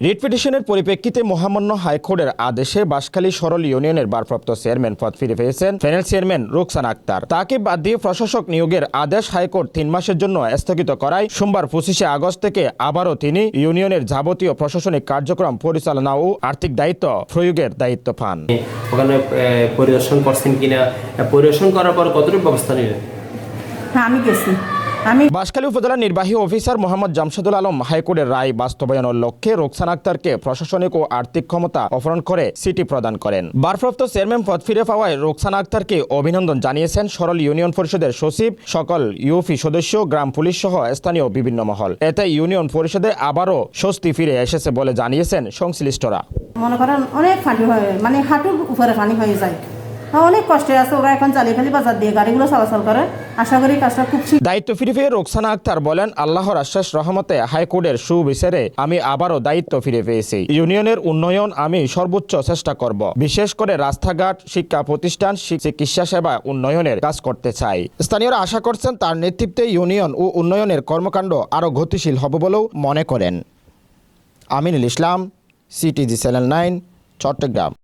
Writ পিটিশনের পরিপ্রেক্ষিতে মহামান্য হাইকোর্টের আদেশে বাঁশখালী সরল ইউনিয়নের ভারপ্রাপ্ত চেয়ারম্যান পদ ফিরে পেয়েছেন প্যানেল চেয়ারম্যান রোকসানা আক্তার। তাকে বাদ দিয়ে প্রশাসক নিয়োগের আদেশ হাইকোর্ট 3 মাসের জন্য স্থগিত করায় সোমবার 25শে আগস্ট থেকে আবারও তিনি ইউনিয়নের যাবতীয় প্রশাসনিক কার্যক্রম পরিচালনা ও আর্থিক দায়িত্ব প্রয়োগের দায়িত্ব পান। ওখানে পরিদর্শন করছেন কিনা, পরিদর্শন করার পর কতটুকু ব্যবস্থা নিলেন? হ্যাঁ, আমি গেছি। বাঁশখালী উপজেলা নির্বাহী অফিসার মোহাম্মদ জামশেদুল আলম হাইকোর্টের রায় বাস্তবায়নের লক্ষ্যে রোকসানা আক্তারকে প্রশাসনিক ও আর্থিক ক্ষমতা অপহরণ করে সিটি প্রদান করেন। ভারপ্রাপ্ত চেয়ারম্যান পদ ফিরে পাওয়ায় রোকসানা আক্তারকে অভিনন্দন জানিয়েছেন সরল ইউনিয়ন পরিষদের সচিব, সকল ইউপি সদস্য, গ্রাম পুলিশ সহ স্থানীয় বিভিন্ন মহল। এতে ইউনিয়ন পরিষদে আবারও স্বস্তি ফিরে এসেছে বলে জানিয়েছেন সংশ্লিষ্টরা। মনে করেন অনেক ফাঁটি হয়, মানে হাঁটুর উপরে পানি হয়ে যায়। অনেক কষ্টে আছে, ওরা এখন চালিয়ে বাজার দিয়ে গাড়িগুলো চলাচল করে। আশা করি কাজটা খুব দায়িত্ব ফিরে পেয়ে রোকসানা আক্তার বলেন, আল্লাহর আশ্বাস রহমতে হাইকোর্টের সুবিচারে আমি আবারও দায়িত্ব ফিরে পেয়েছি। ইউনিয়নের উন্নয়ন আমি সর্বোচ্চ চেষ্টা করব। বিশেষ করে রাস্তাঘাট, শিক্ষা প্রতিষ্ঠান, চিকিৎসা সেবা উন্নয়নের কাজ করতে চাই। স্থানীয়রা আশা করছেন তার নেতৃত্বে ইউনিয়ন ও উন্নয়নের কর্মকাণ্ড আরও গতিশীল হবে বলেও মনে করেন। Aminul Islam, CTG channel 9, Chittagong.